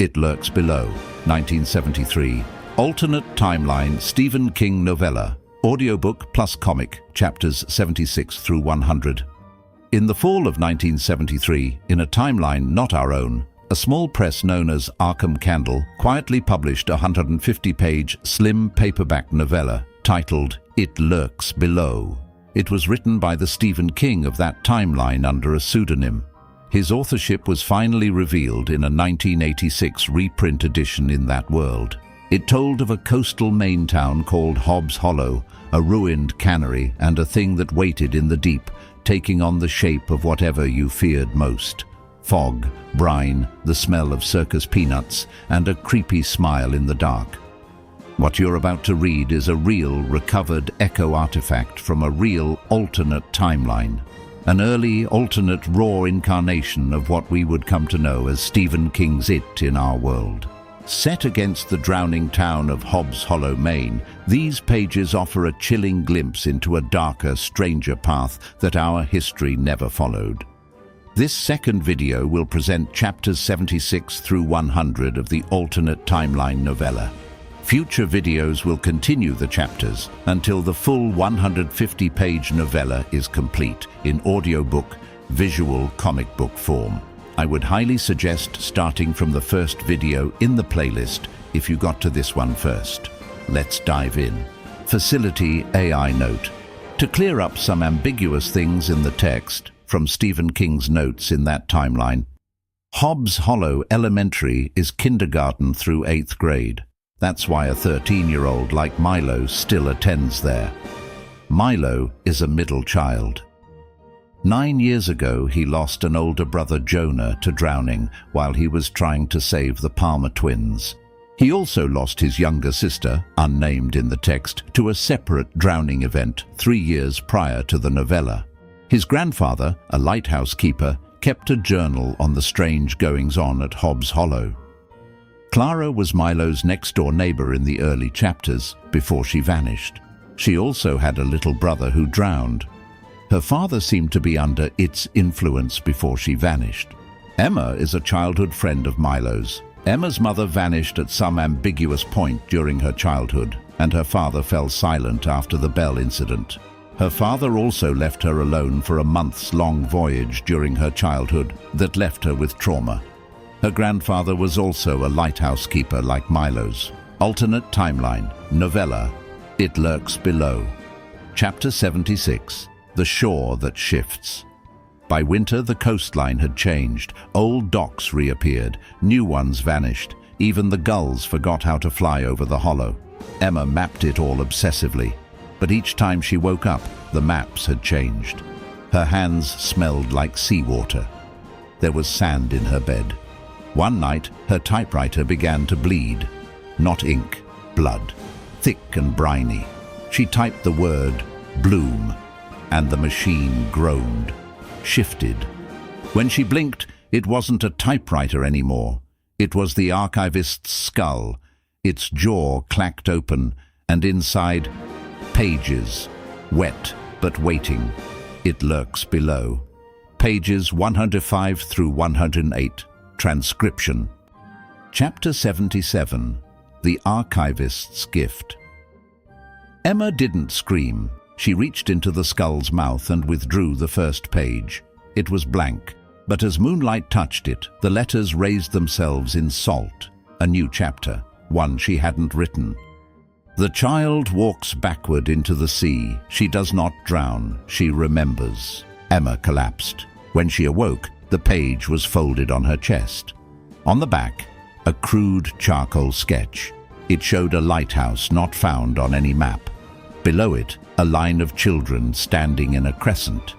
It Lurks Below, 1973. Alternate Timeline Stephen King Novella. Audiobook plus comic, chapters 76 through 100. In the fall of 1973, in a timeline not our own, a small press known as Arkham Candle quietly published a 150-page slim paperback novella titled It Lurks Below. It was written by the Stephen King of that timeline under a pseudonym. His authorship was finally revealed in a 1986 reprint edition in that world. It told of a coastal Maine town called Hobbs Hollow, a ruined cannery and a thing that waited in the deep, taking on the shape of whatever you feared most. Fog, brine, the smell of circus peanuts, and a creepy smile in the dark. What you're about to read is a real, recovered echo artifact from a real, alternate timeline. An early, alternate, raw incarnation of what we would come to know as Stephen King's It in our world. Set against the drowning town of Hobbs Hollow, Maine, these pages offer a chilling glimpse into a darker, stranger path that our history never followed. This second video will present chapters 76 through 100 of the alternate timeline novella. Future videos will continue the chapters until the full 150-page novella is complete in audiobook, visual comic book form. I would highly suggest starting from the first video in the playlist if you got to this one first. Let's dive in. Facility AI note. To clear up some ambiguous things in the text from Stephen King's notes in that timeline, Hobbs Hollow Elementary is kindergarten through 8th grade. That's why a 13-year-old like Milo still attends there. Milo is a middle child. 9 years ago, he lost an older brother, Jonah, to drowning while he was trying to save the Palmer twins. He also lost his younger sister, unnamed in the text, to a separate drowning event 3 years prior to the novella. His grandfather, a lighthouse keeper, kept a journal on the strange goings-on at Hobbs Hollow. Clara was Milo's next-door neighbor in the early chapters, before she vanished. She also had a little brother who drowned. Her father seemed to be under its influence before she vanished. Emma is a childhood friend of Milo's. Emma's mother vanished at some ambiguous point during her childhood, and her father fell silent after the Bell incident. Her father also left her alone for a months-long voyage during her childhood that left her with trauma. Her grandfather was also a lighthouse keeper like Milo's. Alternate timeline, novella, It Lurks Below. Chapter 76, The Shore That Shifts. By winter, the coastline had changed. Old docks reappeared, new ones vanished. Even the gulls forgot how to fly over the hollow. Emma mapped it all obsessively, but each time she woke up, the maps had changed. Her hands smelled like seawater. There was sand in her bed. One night, her typewriter began to bleed. Not ink, blood. Thick and briny. She typed the word, bloom, and the machine groaned, shifted. When she blinked, it wasn't a typewriter anymore. It was the archivist's skull. Its jaw clacked open, and inside, pages, wet but waiting. It lurks below. Pages 105 through 108. Transcription. Chapter 77, The Archivist's Gift. Emma didn't scream. She reached into the skull's mouth and withdrew the first page. It was blank, but as moonlight touched it, the letters raised themselves in salt. A new chapter, one she hadn't written. The child walks backward into the sea. She does not drown. She remembers. Emma collapsed. When she awoke, the page was folded on her chest. On the back, a crude charcoal sketch. It showed a lighthouse not found on any map. Below it, a line of children standing in a crescent.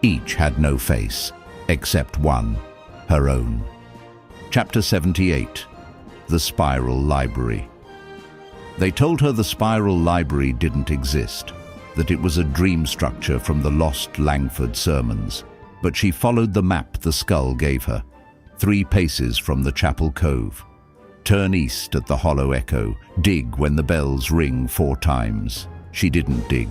Each had no face, except one, her own. Chapter 78, The Spiral Library. They told her the Spiral Library didn't exist, that it was a dream structure from the lost Langford sermons. But she followed the map the skull gave her, 3 paces from the chapel cove. Turn east at the hollow echo, dig when the bells ring 4 times. She didn't dig.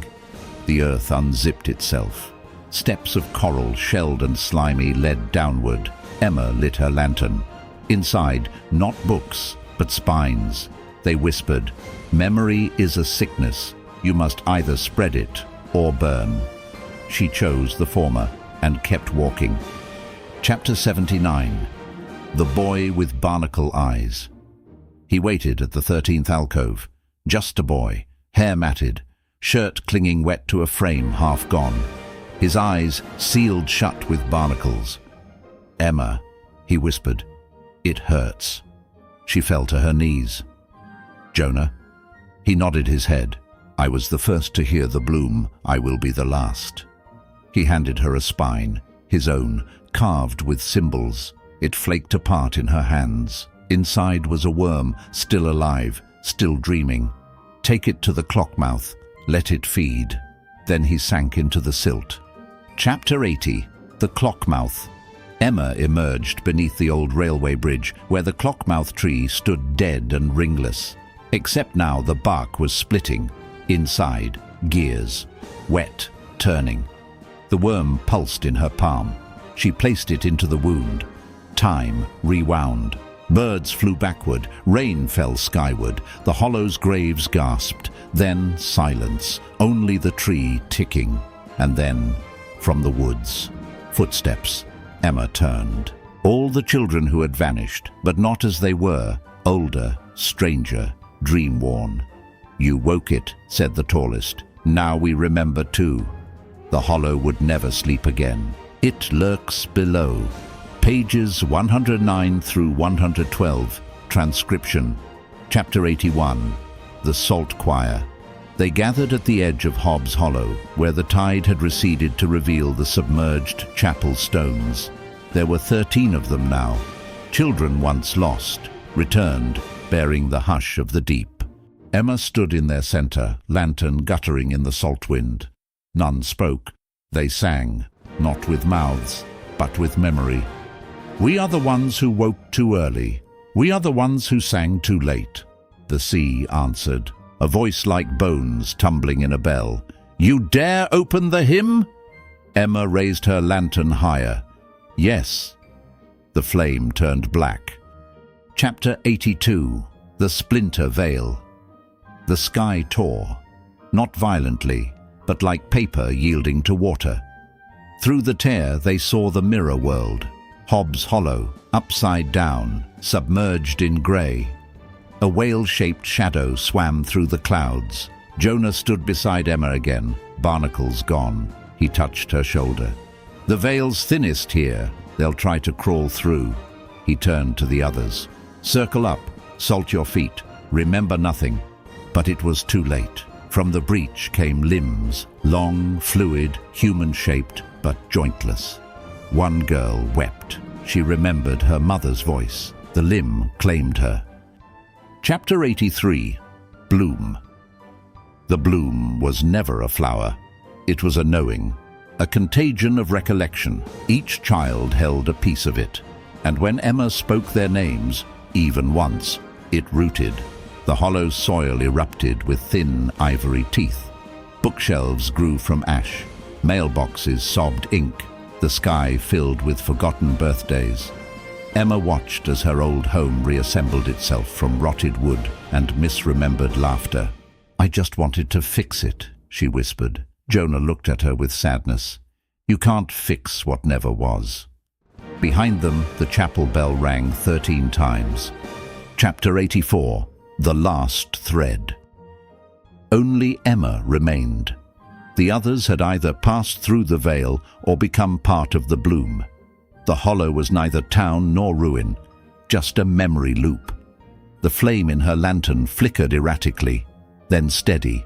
The earth unzipped itself. Steps of coral, shelled and slimy, led downward. Emma lit her lantern. Inside, not books, but spines. They whispered, "Memory is a sickness. You must either spread it or burn." She chose the former and kept walking. Chapter 79. The Boy with Barnacle Eyes. He waited at the 13th alcove. Just a boy, hair matted, shirt clinging wet to a frame half gone. His eyes sealed shut with barnacles. "Emma," he whispered. "It hurts." She fell to her knees. "Jonah?" He nodded his head. "I was the first to hear the bloom. I will be the last." He handed her a spine, his own, carved with symbols. It flaked apart in her hands. Inside was a worm, still alive, still dreaming. "Take it to the clockmouth. Let it feed." Then he sank into the silt. Chapter 80. The Clockmouth. Emma emerged beneath the old railway bridge, where the clockmouth tree stood dead and ringless. Except now the bark was splitting. Inside, gears. Wet, turning. The worm pulsed in her palm. She placed it into the wound. Time rewound. Birds flew backward. Rain fell skyward. The hollow's graves gasped. Then silence. Only the tree ticking. And then, from the woods, footsteps. Emma turned. All the children who had vanished, but not as they were, older, stranger, dream-worn. "You woke it," said the tallest. "Now we remember too." The hollow would never sleep again. It lurks below. Pages 109 through 112. Transcription. Chapter 81. The Salt Choir. They gathered at the edge of Hobbs Hollow, where the tide had receded to reveal the submerged chapel stones. There were 13 of them now. Children once lost, returned, bearing the hush of the deep. Emma stood in their center, lantern guttering in the salt wind. None spoke. They sang, not with mouths, but with memory. "We are the ones who woke too early. We are the ones who sang too late." The sea answered, a voice like bones tumbling in a bell. "You dare open the hymn?" Emma raised her lantern higher. "Yes." The flame turned black. Chapter 82. The Splinter Veil. The sky tore, not violently, but like paper yielding to water. Through the tear they saw the mirror world, Hobbs Hollow, upside down, submerged in grey. A whale-shaped shadow swam through the clouds. Jonah stood beside Emma again, barnacles gone. He touched her shoulder. "The veil's thinnest here. They'll try to crawl through." He turned to the others. "Circle up, salt your feet, remember nothing." But it was too late. From the breach came limbs, long, fluid, human-shaped, but jointless. One girl wept. She remembered her mother's voice. The limb claimed her. Chapter 83. Bloom. The bloom was never a flower. It was a knowing, a contagion of recollection. Each child held a piece of it. And when Emma spoke their names, even once, it rooted. The hollow soil erupted with thin ivory teeth. Bookshelves grew from ash. Mailboxes sobbed ink. The sky filled with forgotten birthdays. Emma watched as her old home reassembled itself from rotted wood and misremembered laughter. "I just wanted to fix it," she whispered. Jonah looked at her with sadness. "You can't fix what never was." Behind them, the chapel bell rang 13 times. Chapter 84. The Last Thread. Only Emma remained. The others had either passed through the veil or become part of the bloom. The hollow was neither town nor ruin, just a memory loop. The flame in her lantern flickered erratically, then steady.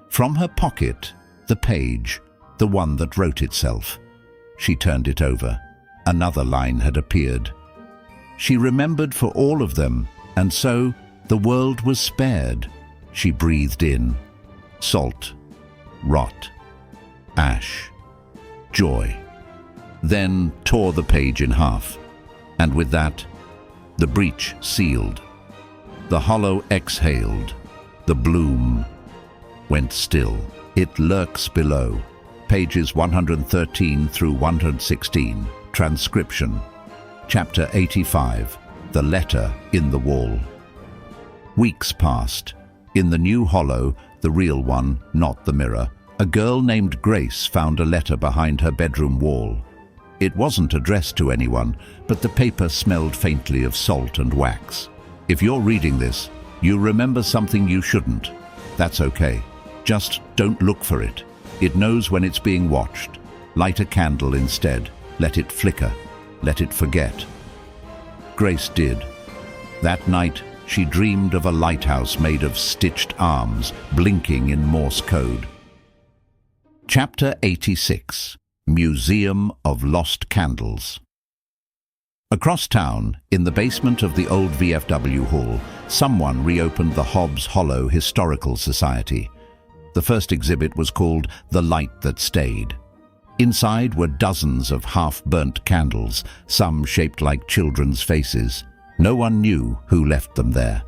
From her pocket, the page, the one that wrote itself. She turned it over. Another line had appeared. She remembered for all of them, and so the world was spared. She breathed in. Salt, rot, ash, joy. Then tore the page in half, and with that, the breach sealed. The hollow exhaled. The bloom went still. It lurks below. Pages 113 through 116. Transcription. Chapter 85. the letter in the wall. Weeks passed. In the new hollow, the real one, not the mirror, a girl named Grace found a letter behind her bedroom wall. It wasn't addressed to anyone, but the paper smelled faintly of salt and wax. If you're reading this, you remember something you shouldn't. That's okay. Just don't look for it. It knows when it's being watched. Light a candle instead. Let it flicker. Let it forget. Grace did. That night, she dreamed of a lighthouse made of stitched arms, blinking in Morse code. Chapter 86. Museum of Lost Candles. Across town, in the basement of the old VFW hall, someone reopened the Hobbs Hollow Historical Society. The first exhibit was called The Light That Stayed. Inside were dozens of half-burnt candles, some shaped like children's faces. No one knew who left them there.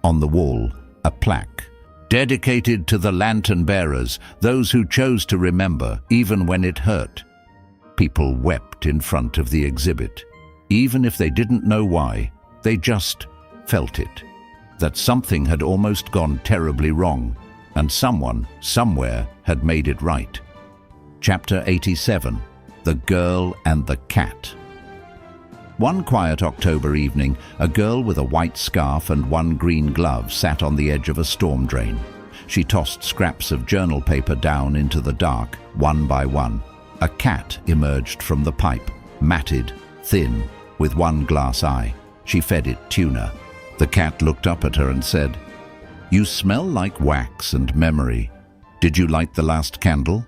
On the wall, a plaque. Dedicated to the lantern bearers, those who chose to remember, even when it hurt. People wept in front of the exhibit. Even if they didn't know why, they just felt it. That something had almost gone terribly wrong, and someone, somewhere, had made it right. Chapter 87. The Girl and the Cat. One quiet October evening, a girl with a white scarf and one green glove sat on the edge of a storm drain. She tossed scraps of journal paper down into the dark, one by one. A cat emerged from the pipe, matted, thin, with one glass eye. She fed it tuna. The cat looked up at her and said, "You smell like wax and memory. Did you light the last candle?"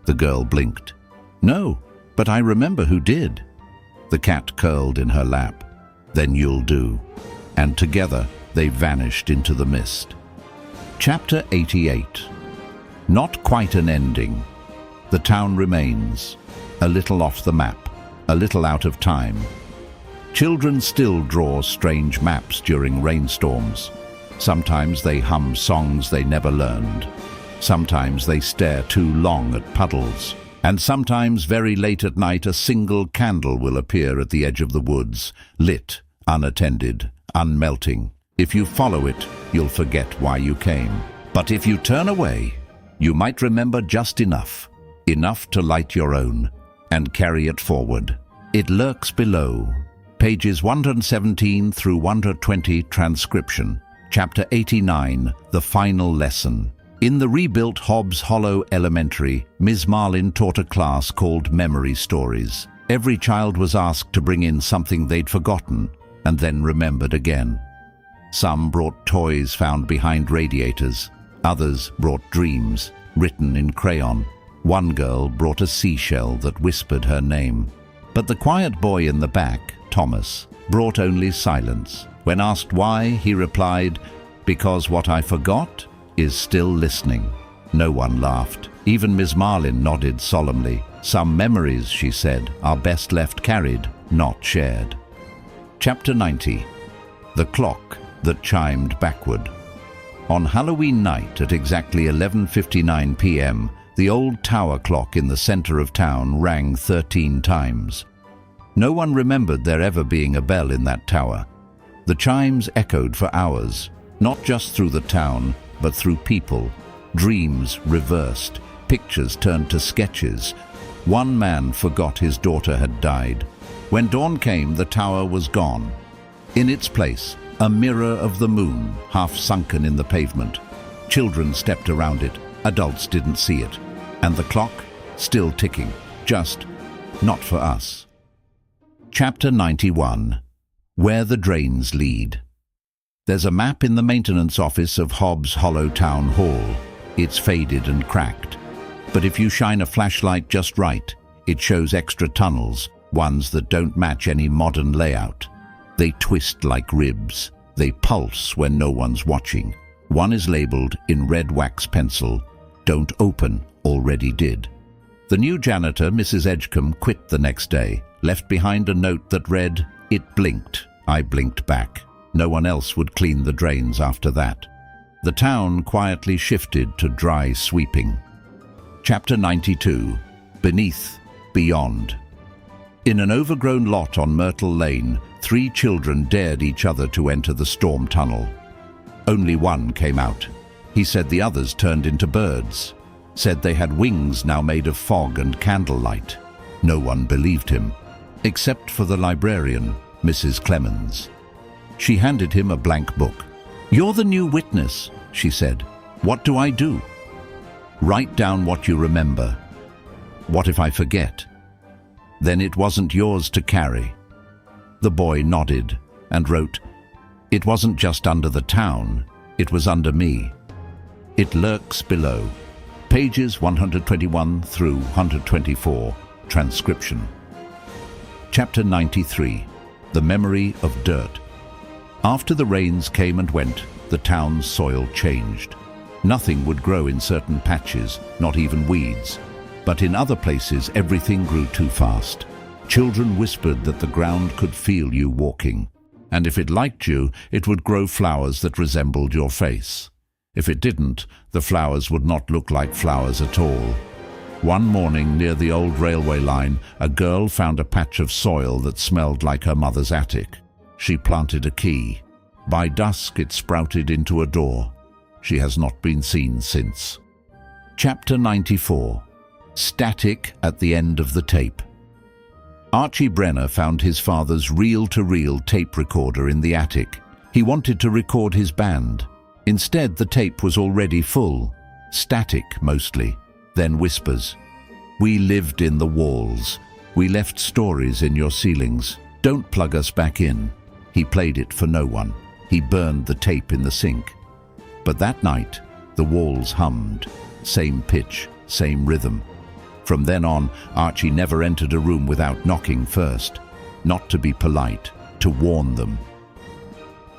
The girl blinked. "No, but I remember who did." The cat curled in her lap. "Then you'll do." And together they vanished into the mist. Chapter 88. Not quite an ending. The town remains, a little off the map, a little out of time. Children still draw strange maps during rainstorms. Sometimes they hum songs they never learned. Sometimes they stare too long at puddles. And sometimes, very late at night, a single candle will appear at the edge of the woods, lit, unattended, unmelting. If you follow it, you'll forget why you came. But if you turn away, you might remember just enough to light your own, and carry it forward. It lurks below. Pages 117 through 120 transcription. Chapter 89, The Final Lesson. In the rebuilt Hobbs Hollow Elementary, Ms. Marlin taught a class called Memory Stories. Every child was asked to bring in something they'd forgotten and then remembered again. Some brought toys found behind radiators. Others brought dreams, written in crayon. One girl brought a seashell that whispered her name. But the quiet boy in the back, Thomas, brought only silence. When asked why, he replied, "Because what I forgot is still listening." No one laughed. Even Ms. Marlin nodded solemnly. Some memories, she said, are best left carried, not shared. Chapter 90. The Clock That Chimed Backward. On Halloween night at exactly 11:59 p.m., the old tower clock in the center of town rang 13 times. No one remembered there ever being a bell in that tower. The chimes echoed for hours, not just through the town, but through people. Dreams reversed, pictures turned to sketches. One man forgot his daughter had died. When dawn came, the tower was gone. In its place, a mirror of the moon, half sunken in the pavement. Children stepped around it. Adults didn't see it. And the clock, still ticking, just not for us. Chapter 91. Where the Drains Lead. There's a map in the maintenance office of Hobbs Hollow Town Hall. It's faded and cracked. But if you shine a flashlight just right, it shows extra tunnels, ones that don't match any modern layout. They twist like ribs. They pulse when no one's watching. One is labeled in red wax pencil, "Don't open, already did." The new janitor, Mrs. Edgecombe, quit the next day, left behind a note that read, "It blinked. I blinked back." No one else would clean the drains after that. The town quietly shifted to dry sweeping. Chapter 92. Beneath, Beyond. In an overgrown lot on Myrtle Lane, 3 children dared each other to enter the storm tunnel. Only one came out. He said the others turned into birds, said they had wings now made of fog and candlelight. No one believed him, except for the librarian, Mrs. Clemens. She handed him a blank book. "You're the new witness," she said. "What do I do?" "Write down what you remember." "What if I forget?" "Then it wasn't yours to carry." The boy nodded and wrote, "It wasn't just under the town, it was under me. It lurks below." Pages 121 through 124. Transcription. Chapter 93. The Memory of Dirt. After the rains came and went, the town's soil changed. Nothing would grow in certain patches, not even weeds. But in other places, everything grew too fast. Children whispered that the ground could feel you walking. And if it liked you, it would grow flowers that resembled your face. If it didn't, the flowers would not look like flowers at all. One morning near the old railway line, a girl found a patch of soil that smelled like her mother's attic. She planted a key. By dusk, it sprouted into a door. She has not been seen since. Chapter 94. Static at the end of the tape. Archie Brenner found his father's reel-to-reel tape recorder in the attic. He wanted to record his band. Instead, the tape was already full. Static, mostly. Then whispers. "We lived in the walls. We left stories in your ceilings. Don't plug us back in." He played it for no one. He burned the tape in the sink. But that night, the walls hummed. Same pitch, same rhythm. From then on, Archie never entered a room without knocking first. Not to be polite, to warn them.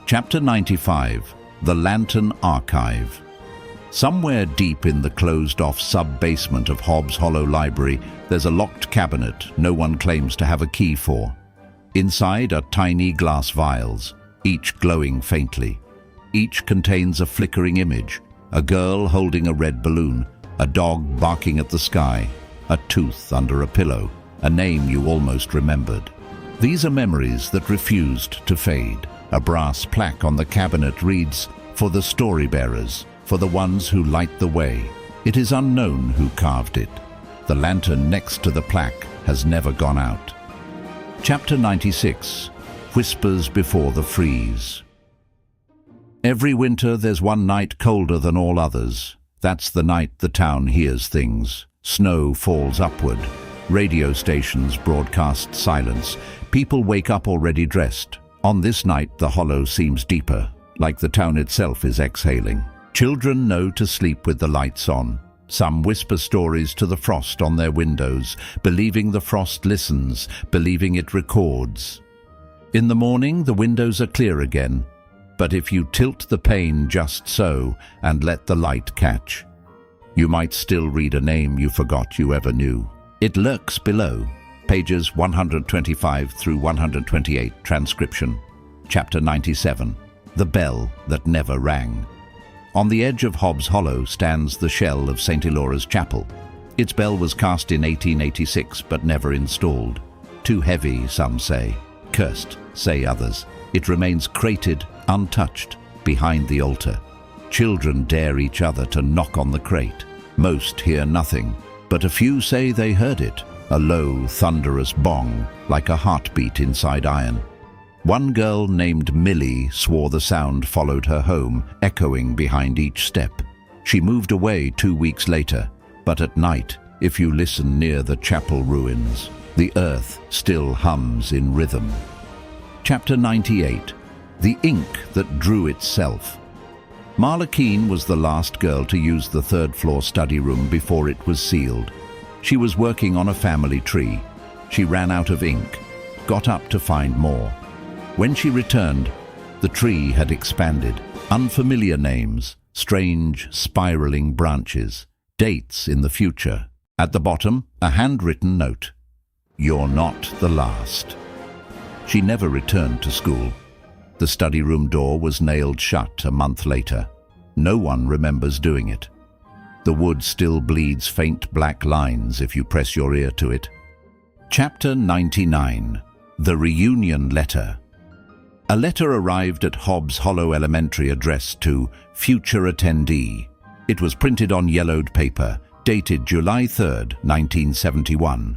Chapter 95. The Lantern Archive. Somewhere deep in the closed-off sub-basement of Hobbs Hollow Library, there's a locked cabinet no one claims to have a key for. Inside are tiny glass vials, each glowing faintly. Each contains a flickering image, a girl holding a red balloon, a dog barking at the sky, a tooth under a pillow, a name you almost remembered. These are memories that refused to fade. A brass plaque on the cabinet reads, "For the Storybearers, for the ones who light the way." It is unknown who carved it. The lantern next to the plaque has never gone out. Chapter 96. Whispers Before the Freeze. Every winter there's one night colder than all others. That's the night the town hears things. Snow falls upward. Radio stations broadcast silence. People wake up already dressed. On this night the hollow seems deeper, like the town itself is exhaling. Children know to sleep with the lights on. Some whisper stories to the frost on their windows, believing the frost listens, believing it records. In the morning the windows are clear again, but if you tilt the pane just so and let the light catch, you might still read a name you forgot you ever knew. It Lurks Below. Pages 125 through 128. Transcription. Chapter 97. The Bell That Never Rang. On the edge of Hobbs Hollow stands the shell of St. Elora's Chapel. Its bell was cast in 1886 but never installed. Too heavy, some say. Cursed, say others. It remains crated, untouched, behind the altar. Children dare each other to knock on the crate. Most hear nothing, but a few say they heard it, a low, thunderous bong, like a heartbeat inside iron. One girl named Millie swore the sound followed her home, echoing behind each step. She moved away 2 weeks later, but at night, if you listen near the chapel ruins, the earth still hums in rhythm. Chapter 98. The Ink That Drew Itself. Marla Keene was the last girl to use the third-floor study room before it was sealed. She was working on a family tree. She ran out of ink, got up to find more. When she returned, the tree had expanded. Unfamiliar names, strange, spiraling branches, dates in the future. At the bottom, a handwritten note. "You're not the last." She never returned to school. The study room door was nailed shut a month later. No one remembers doing it. The wood still bleeds faint black lines if you press your ear to it. Chapter 99. The Reunion Letter. A letter arrived at Hobbs Hollow Elementary addressed to Future Attendee. It was printed on yellowed paper, dated July 3, 1971.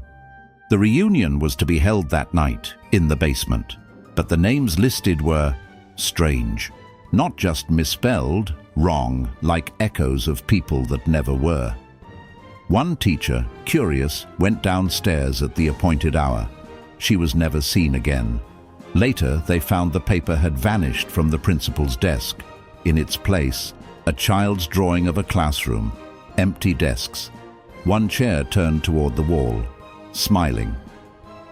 The reunion was to be held that night, in the basement, but the names listed were strange. Not just misspelled, wrong, like echoes of people that never were. One teacher, curious, went downstairs at the appointed hour. She was never seen again. Later, they found the paper had vanished from the principal's desk. In its place, a child's drawing of a classroom, empty desks. One chair turned toward the wall, smiling.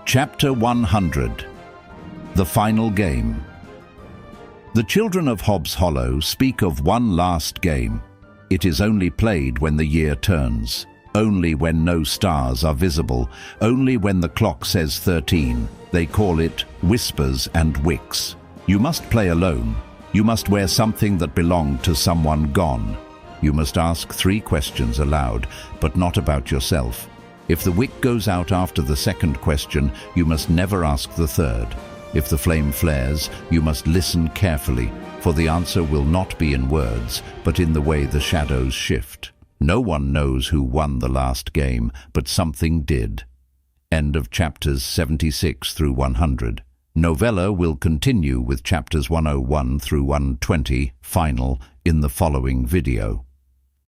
Chapter 100. The Final Game. The children of Hobbs Hollow speak of one last game. It is only played when the year turns, only when no stars are visible, only when the clock says 13. They call it whispers and wicks. You must play alone. You must wear something that belonged to someone gone. You must ask 3 questions aloud, but not about yourself. If the wick goes out after the second question, you must never ask the third. If the flame flares, you must listen carefully, for the answer will not be in words, but in the way the shadows shift. No one knows who won the last game, but something did. End of chapters 76 through 100. Novella will continue with chapters 101 through 120, final, in the following video.